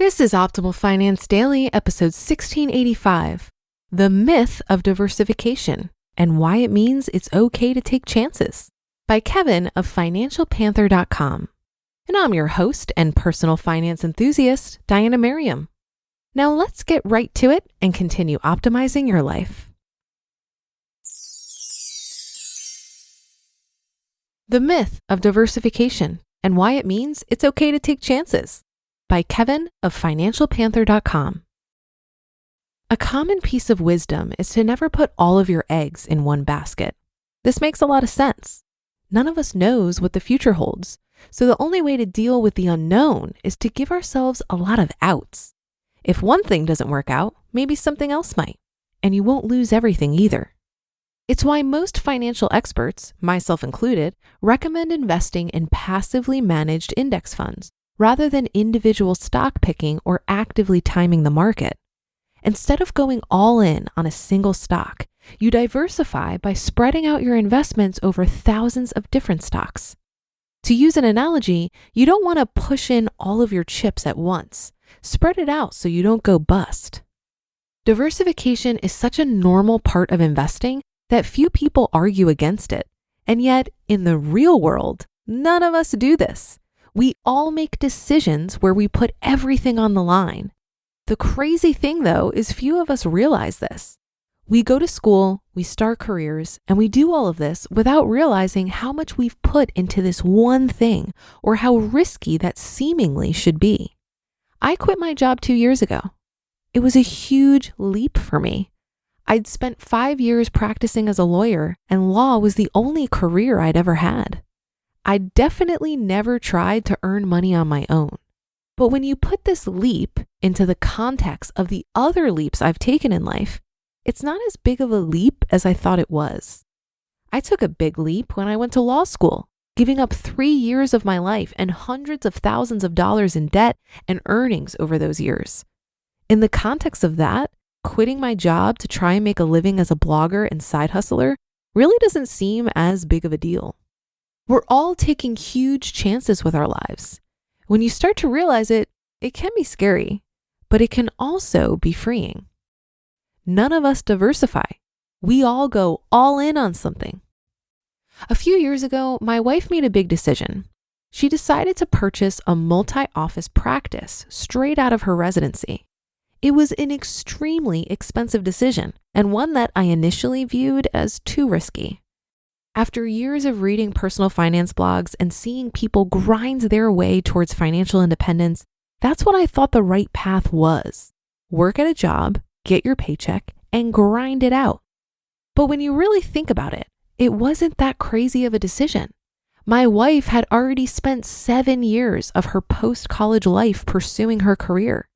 This is Optimal Finance Daily, episode 1685, The Myth of Diversification and Why It Means It's Okay to Take Chances, by Kevin of financialpanther.com. And I'm your host and personal finance enthusiast, Diana Merriam. Now let's get right to it and continue optimizing your life. The Myth of Diversification and Why It Means It's Okay to Take Chances, by Kevin of financialpanther.com. A common piece of wisdom is to never put all of your eggs in one basket. This makes a lot of sense. None of us knows what the future holds, so the only way to deal with the unknown is to give ourselves a lot of outs. If one thing doesn't work out, maybe something else might, and you won't lose everything either. It's why most financial experts, myself included, recommend investing in passively managed index funds rather than individual stock picking or actively timing the market. Instead of going all in on a single stock, you diversify by spreading out your investments over thousands of different stocks. To use an analogy, you don't want to push in all of your chips at once. Spread it out so you don't go bust. Diversification is such a normal part of investing that few people argue against it. And yet, in the real world, none of us do this. We all make decisions where we put everything on the line. The crazy thing, though, is few of us realize this. We go to school, we start careers, and we do all of this without realizing how much we've put into this one thing or how risky that seemingly should be. I quit my job 2 years ago. It was a huge leap for me. I'd spent 5 years practicing as a lawyer, and law was the only career I'd ever had. I definitely never tried to earn money on my own. But when you put this leap into the context of the other leaps I've taken in life, it's not as big of a leap as I thought it was. I took a big leap when I went to law school, giving up 3 years of my life and hundreds of thousands of dollars in debt and earnings over those years. In the context of that, quitting my job to try and make a living as a blogger and side hustler really doesn't seem as big of a deal. We're all taking huge chances with our lives. When you start to realize it, it can be scary, but it can also be freeing. None of us diversify. We all go all in on something. A few years ago, my wife made a big decision. She decided to purchase a multi-office practice straight out of her residency. It was an extremely expensive decision and one that I initially viewed as too risky. After years of reading personal finance blogs and seeing people grind their way towards financial independence, that's what I thought the right path was. Work at a job, get your paycheck, and grind it out. But when you really think about it, it wasn't that crazy of a decision. My wife had already spent 7 years of her post-college life pursuing her career.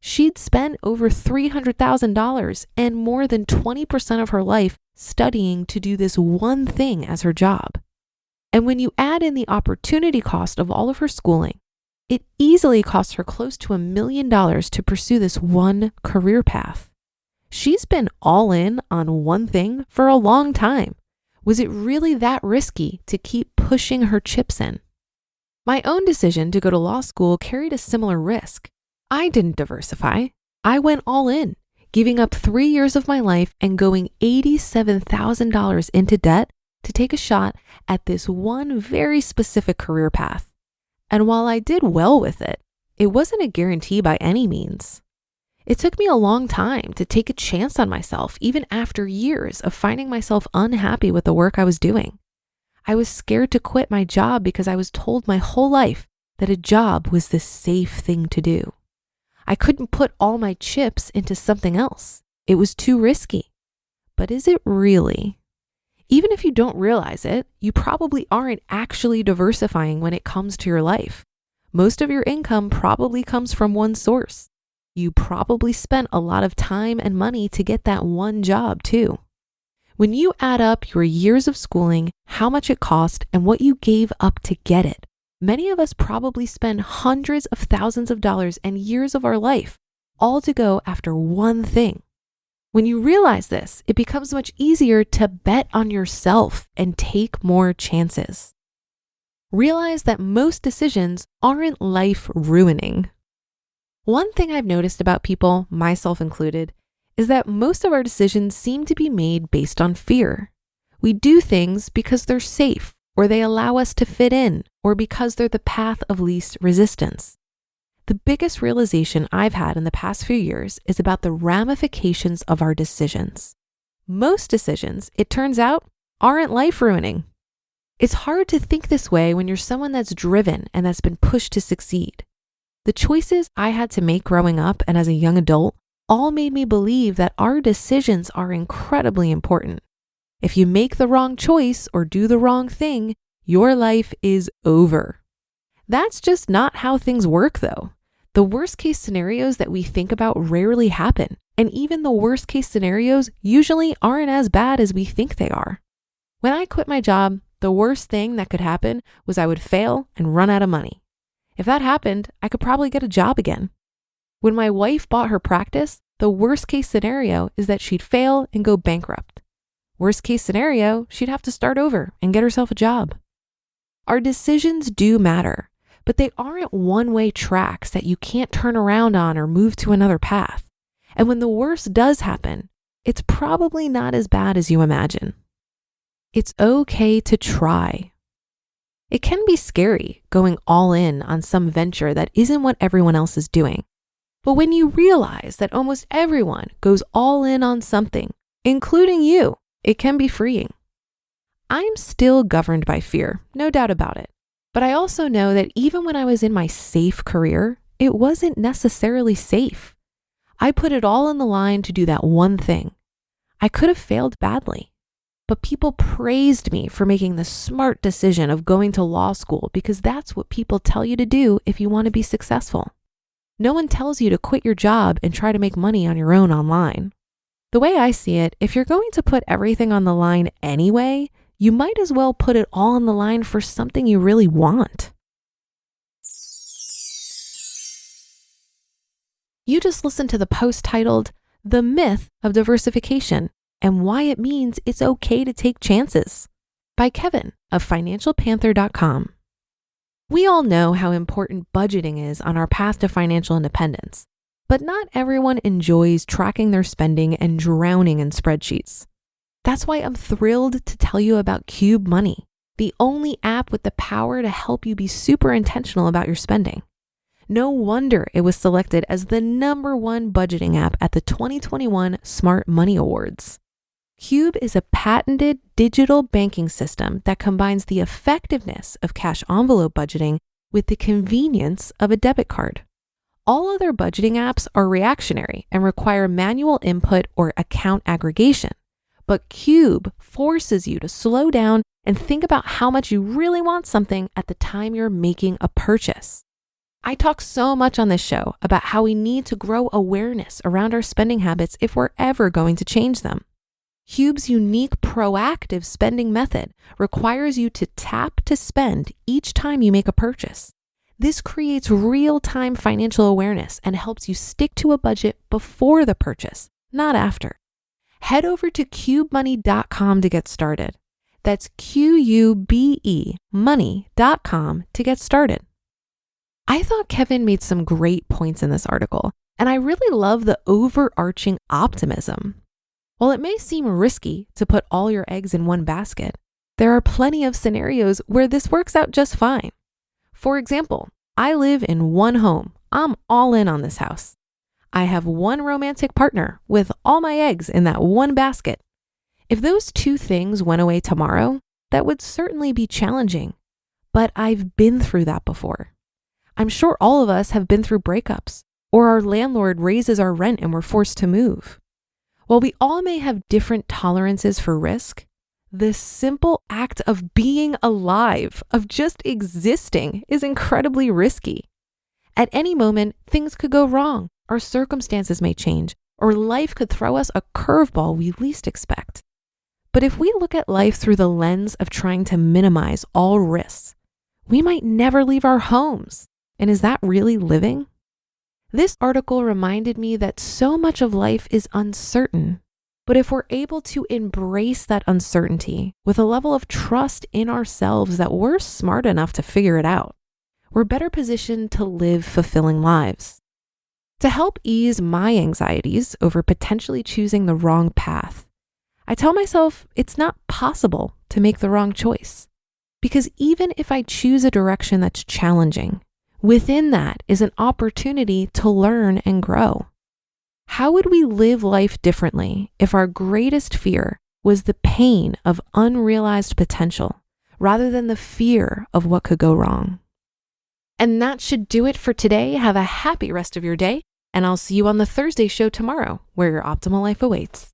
She'd spent over $300,000 and more than 20% of her life studying to do this one thing as her job. And when you add in the opportunity cost of all of her schooling, it easily cost her close to $1 million to pursue this one career path. She's been all in on one thing for a long time. Was it really that risky to keep pushing her chips in? My own decision to go to law school carried a similar risk. I didn't diversify. I went all in, giving up 3 years of my life and going $87,000 into debt to take a shot at this one very specific career path. And while I did well with it, it wasn't a guarantee by any means. It took me a long time to take a chance on myself, even after years of finding myself unhappy with the work I was doing. I was scared to quit my job because I was told my whole life that a job was the safe thing to do. I couldn't put all my chips into something else. It was too risky. But is it really? Even if you don't realize it, you probably aren't actually diversifying when it comes to your life. Most of your income probably comes from one source. You probably spent a lot of time and money to get that one job too. When you add up your years of schooling, how much it cost, and what you gave up to get it, many of us probably spend hundreds of thousands of dollars and years of our life all to go after one thing. When you realize this, it becomes much easier to bet on yourself and take more chances. Realize that most decisions aren't life ruining. One thing I've noticed about people, myself included, is that most of our decisions seem to be made based on fear. We do things because they're safe, or they allow us to fit in, or because they're the path of least resistance. The biggest realization I've had in the past few years is about the ramifications of our decisions. Most decisions, it turns out, aren't life-ruining. It's hard to think this way when you're someone that's driven and that's been pushed to succeed. The choices I had to make growing up and as a young adult all made me believe that our decisions are incredibly important. If you make the wrong choice or do the wrong thing, your life is over. That's just not how things work, though. The worst case scenarios that we think about rarely happen, and even the worst case scenarios usually aren't as bad as we think they are. When I quit my job, the worst thing that could happen was I would fail and run out of money. If that happened, I could probably get a job again. When my wife bought her practice, the worst case scenario is that she'd fail and go bankrupt. Worst case scenario, she'd have to start over and get herself a job. Our decisions do matter, but they aren't one-way tracks that you can't turn around on or move to another path. And when the worst does happen, it's probably not as bad as you imagine. It's okay to try. It can be scary going all in on some venture that isn't what everyone else is doing. But when you realize that almost everyone goes all in on something, including you, it can be freeing. I'm still governed by fear, no doubt about it. But I also know that even when I was in my safe career, it wasn't necessarily safe. I put it all on the line to do that one thing. I could have failed badly. But people praised me for making the smart decision of going to law school because that's what people tell you to do if you want to be successful. No one tells you to quit your job and try to make money on your own online. The way I see it, if you're going to put everything on the line anyway, you might as well put it all on the line for something you really want. You just listened to the post titled, "The Myth of Diversification and Why It Means It's Okay to Take Chances" by Kevin of FinancialPanther.com. We all know how important budgeting is on our path to financial independence, but not everyone enjoys tracking their spending and drowning in spreadsheets. That's why I'm thrilled to tell you about Qube Money, the only app with the power to help you be super intentional about your spending. No wonder it was selected as the #1 budgeting app at the 2021 Smart Money Awards. Qube is a patented digital banking system that combines the effectiveness of cash envelope budgeting with the convenience of a debit card. All other budgeting apps are reactionary and require manual input or account aggregation, but Qube forces you to slow down and think about how much you really want something at the time you're making a purchase. I talk so much on this show about how we need to grow awareness around our spending habits if we're ever going to change them. Qube's unique proactive spending method requires you to tap to spend each time you make a purchase. This creates real-time financial awareness and helps you stick to a budget before the purchase, not after. Head over to QubeMoney.com to get started. That's QUBE money.com to get started. I thought Kevin made some great points in this article, and I really love the overarching optimism. While it may seem risky to put all your eggs in one basket, there are plenty of scenarios where this works out just fine. For example, I live in one home. I'm all in on this house. I have one romantic partner with all my eggs in that one basket. If those two things went away tomorrow, that would certainly be challenging, but I've been through that before. I'm sure all of us have been through breakups, or our landlord raises our rent and we're forced to move. While we all may have different tolerances for risk, the simple act of being alive, of just existing, is incredibly risky. At any moment, things could go wrong, our circumstances may change, or life could throw us a curveball we least expect. But if we look at life through the lens of trying to minimize all risks, we might never leave our homes. And is that really living? This article reminded me that so much of life is uncertain, but if we're able to embrace that uncertainty with a level of trust in ourselves that we're smart enough to figure it out, we're better positioned to live fulfilling lives. To help ease my anxieties over potentially choosing the wrong path, I tell myself it's not possible to make the wrong choice. Because even if I choose a direction that's challenging, within that is an opportunity to learn and grow. How would we live life differently if our greatest fear was the pain of unrealized potential rather than the fear of what could go wrong? And that should do it for today. Have a happy rest of your day, and I'll see you on the Thursday show tomorrow, where your optimal life awaits.